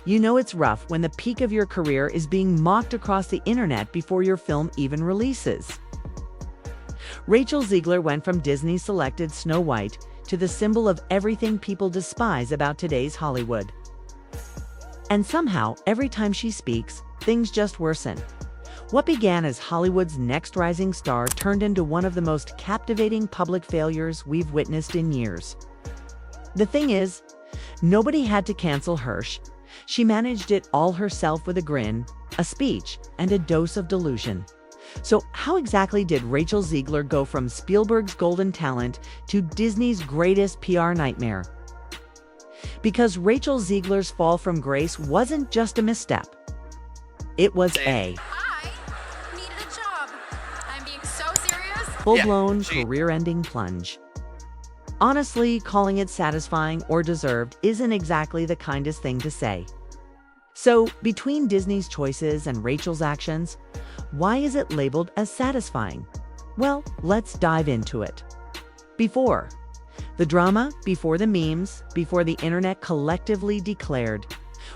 You know it's rough when the peak of your career is being mocked across the internet before your film even releases. Rachel Zegler went from Disney's selected Snow White to the symbol of everything people despise about today's Hollywood. And somehow, every time she speaks, things just worsen. What began as Hollywood's next rising star turned into one of the most captivating public failures we've witnessed in years. The thing is, nobody had to cancel Hirsch. She managed it all herself with a grin, a speech, and a dose of delusion. So how exactly did Rachel Zegler go from Spielberg's golden talent to Disney's greatest PR nightmare? Because Rachel Zegler's fall from grace wasn't just a misstep. It was a Hi, needed a job. I'm being so serious. full-blown career-ending plunge. Honestly, calling it satisfying or deserved isn't exactly the kindest thing to say. So, between Disney's choices and Rachel's actions, why is it labeled as satisfying? Well, let's dive into it. Before the drama, before the memes, before the internet collectively declared,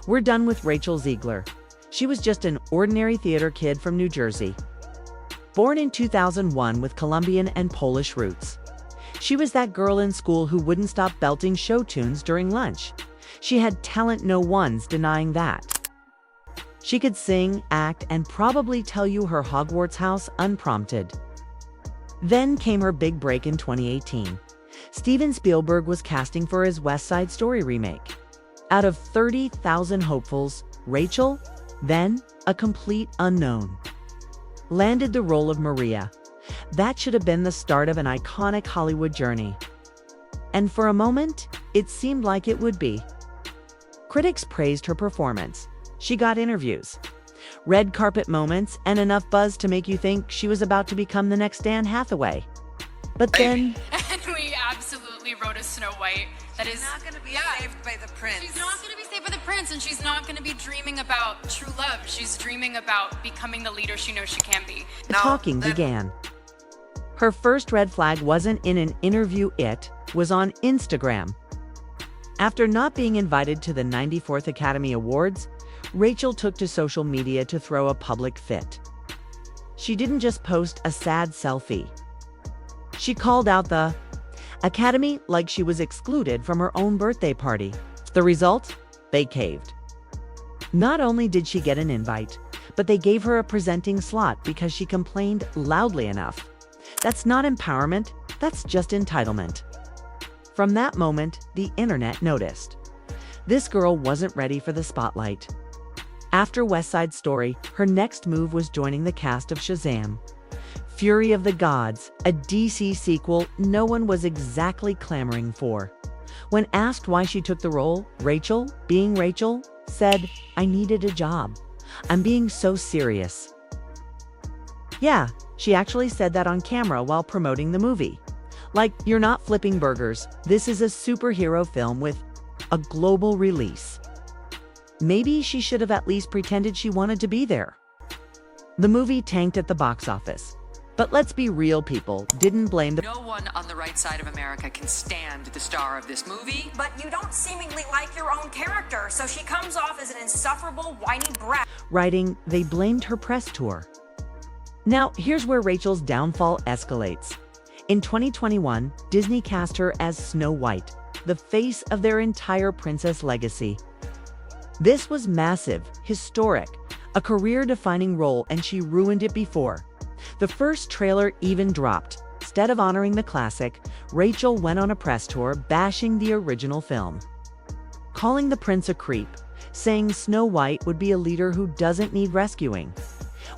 we're done with Rachel Zegler. She was just an ordinary theater kid from New Jersey. Born in 2001 with Colombian and Polish roots. She was that girl in school who wouldn't stop belting show tunes during lunch. She had talent, no one's denying that. She could sing, act, and probably tell you her Hogwarts house unprompted. Then came her big break in 2018. Steven Spielberg was casting for his West Side Story remake. Out of 30,000 hopefuls, Rachel, then a complete unknown, landed the role of Maria. That should have been the start of an iconic Hollywood journey. And for a moment, it seemed like it would be. Critics praised her performance. She got interviews, red carpet moments, and enough buzz to make you think she was about to become the next Anne Hathaway. But then... And we absolutely wrote a Snow White that is not going to be saved by the prince. She's not going to be saved by the prince, and she's not going to be dreaming about true love. She's dreaming about becoming the leader she knows she can be. The talking began. Her first red flag wasn't in an interview, it was on Instagram. After not being invited to the 94th Academy Awards, Rachel took to social media to throw a public fit. She didn't just post a sad selfie. She called out the Academy like she was excluded from her own birthday party. The result? They caved. Not only did she get an invite, but they gave her a presenting slot because she complained loudly enough. That's not empowerment, that's just entitlement. From that moment, the internet noticed. This girl wasn't ready for the spotlight. After West Side Story, her next move was joining the cast of Shazam! Fury of the Gods, a DC sequel no one was exactly clamoring for. When asked why she took the role, Rachel, being Rachel, said, "I needed a job. I'm being so serious." Yeah, she actually said that on camera while promoting the movie. Like, you're not flipping burgers. This is a superhero film with a global release. Maybe she should have at least pretended she wanted to be there. The movie tanked at the box office. But let's be real, people didn't blame the... No one on the right side of America can stand the star of this movie. But you don't seemingly like your own character, so she comes off as an insufferable, whiny brat. Writing, they blamed her press tour. Now, here's where Rachel's downfall escalates. In 2021, Disney cast her as Snow White, the face of their entire princess legacy. This was massive, historic, a career-defining role, and she ruined it before. The first trailer even dropped. Instead of honoring the classic, Rachel went on a press tour bashing the original film, calling the prince a creep, saying Snow White would be a leader who doesn't need rescuing.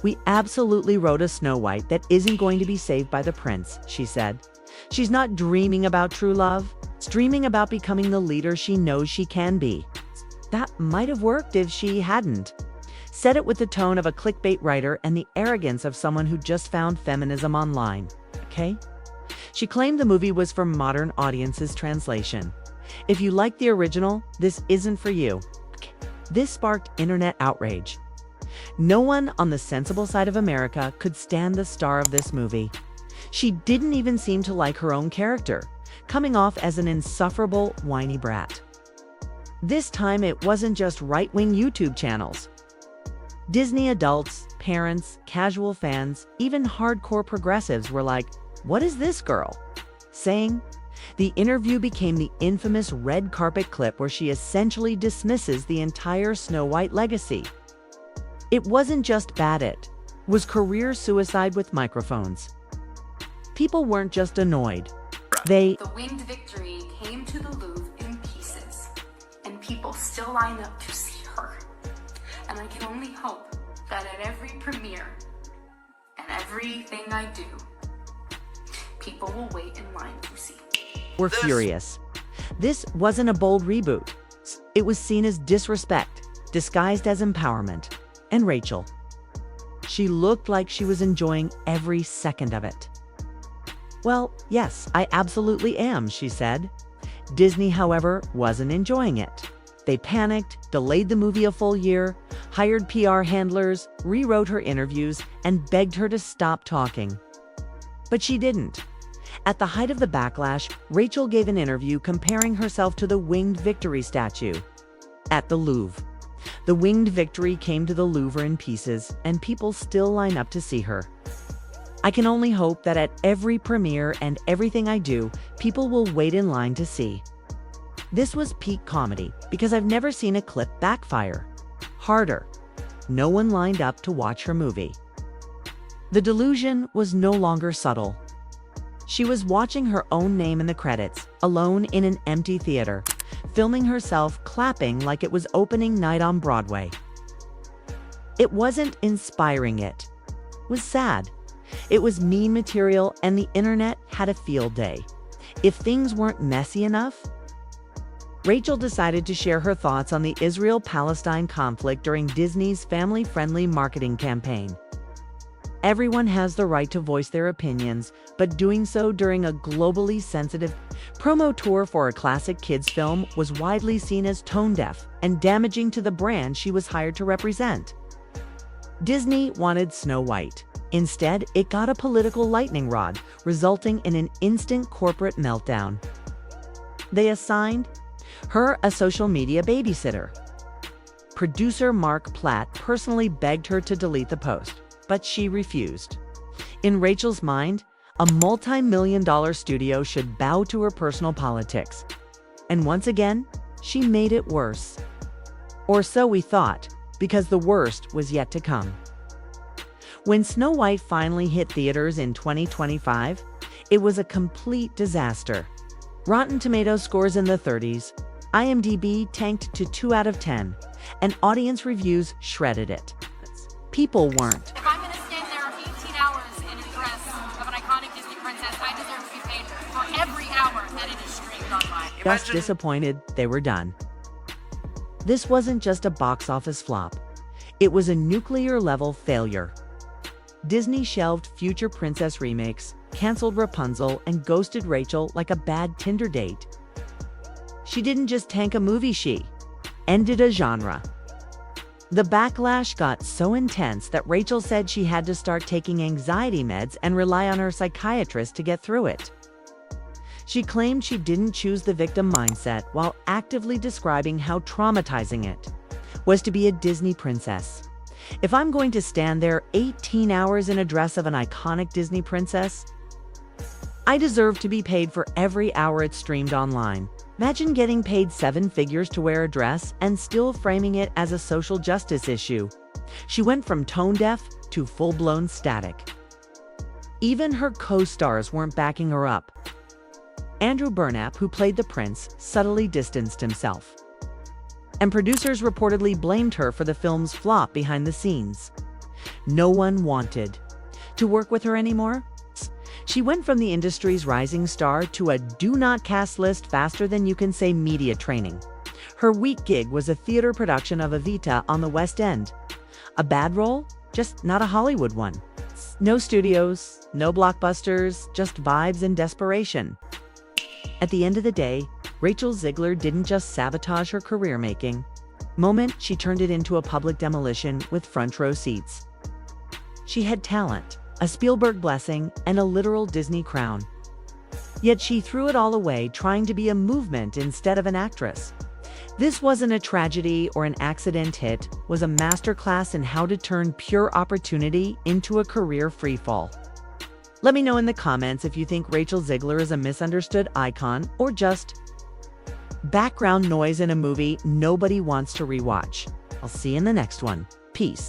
"We absolutely wrote a Snow White that isn't going to be saved by the prince," she said. "She's not dreaming about true love. She's dreaming about becoming the leader she knows she can be." That might have worked if she hadn't said it with the tone of a clickbait writer and the arrogance of someone who just found feminism online, okay? She claimed the movie was for modern audiences. Translation: if you like the original, this isn't for you. This sparked internet outrage. No one on the sensible side of America could stand the star of this movie. She didn't even seem to like her own character, coming off as an insufferable, whiny brat. This time it wasn't just right-wing YouTube channels. Disney adults, parents, casual fans, even hardcore progressives were like, "What is this girl saying?" The interview became the infamous red carpet clip where she essentially dismisses the entire Snow White legacy. It wasn't just bad, it was career suicide with microphones. People weren't just annoyed. They The winged victory came to the Louvre in pieces, and people still line up to see her. And I can only hope that at every premiere and everything I do, people will wait in line to see. were furious. This wasn't a bold reboot. It was seen as disrespect, disguised as empowerment. And Rachel, she looked like she was enjoying every second of it. "Well, yes, I absolutely am," she said. Disney, however, wasn't enjoying it. They panicked, delayed the movie a full year, hired PR handlers, rewrote her interviews, and begged her to stop talking. But she didn't. At the height of the backlash, Rachel gave an interview comparing herself to the Winged Victory statue at the Louvre. The Winged Victory came to the Louvre in pieces, and people still line up to see her. "I can only hope that at every premiere and everything I do, people will wait in line to see." This was peak comedy, because I've never seen a clip backfire harder. No one lined up to watch her movie. The delusion was no longer subtle. She was watching her own name in the credits, alone in an empty theater, filming herself clapping like it was opening night on Broadway. It wasn't inspiring, it was sad. It was meme material, and the internet had a field day. If things weren't messy enough, Rachel decided to share her thoughts on the Israel-Palestine conflict during Disney's family-friendly marketing campaign. Everyone has the right to voice their opinions, but doing so during a globally sensitive promo tour for a classic kids' film was widely seen as tone-deaf and damaging to the brand she was hired to represent. Disney wanted Snow White. Instead, it got a political lightning rod, resulting in an instant corporate meltdown. They assigned her a social media babysitter. Producer Mark Platt personally begged her to delete the post, but she refused. In Rachel's mind, a multi-million-dollar studio should bow to her personal politics. And once again, she made it worse. Or so we thought, because the worst was yet to come. When Snow White finally hit theaters in 2025, it was a complete disaster. Rotten Tomatoes scores in the 30s, IMDb tanked to 2 out of 10, and audience reviews shredded it. People weren't. If I'm going to stand there 18 hours in a dress of an iconic Disney princess, I deserve to be paid for every hour that it is streamed online. Just disappointed they were done. This wasn't just a box office flop. It was a nuclear-level failure. Disney shelved future princess remakes, canceled Rapunzel, and ghosted Rachel like a bad Tinder date. She didn't just tank a movie, she ended a genre. The backlash got so intense that Rachel said she had to start taking anxiety meds and rely on her psychiatrist to get through it. She claimed she didn't choose the victim mindset while actively describing how traumatizing it was to be a Disney princess. "If I'm going to stand there 18 hours in a dress of an iconic Disney princess, I deserve to be paid for every hour it's streamed online." Imagine getting paid 7 figures to wear a dress and still framing it as a social justice issue. She went from tone-deaf to full-blown static. Even her co-stars weren't backing her up. Andrew Burnap, who played the prince, subtly distanced himself. And producers reportedly blamed her for the film's flop behind the scenes. No one wanted to work with her anymore. She went from the industry's rising star to a do-not-cast list faster than you can say media training. Her week gig was a theater production of Evita on the West End. A bad role, just not a Hollywood one. No studios, no blockbusters, just vibes and desperation. At the end of the day, Rachel Zegler didn't just sabotage her career-making moment, she turned it into a public demolition with front-row seats. She had talent, a Spielberg blessing, and a literal Disney crown. Yet she threw it all away trying to be a movement instead of an actress. This wasn't a tragedy or an accident hit, was a masterclass in how to turn pure opportunity into a career freefall. Let me know in the comments if you think Rachel Zegler is a misunderstood icon or just background noise in a movie nobody wants to rewatch. I'll see you in the next one. Peace.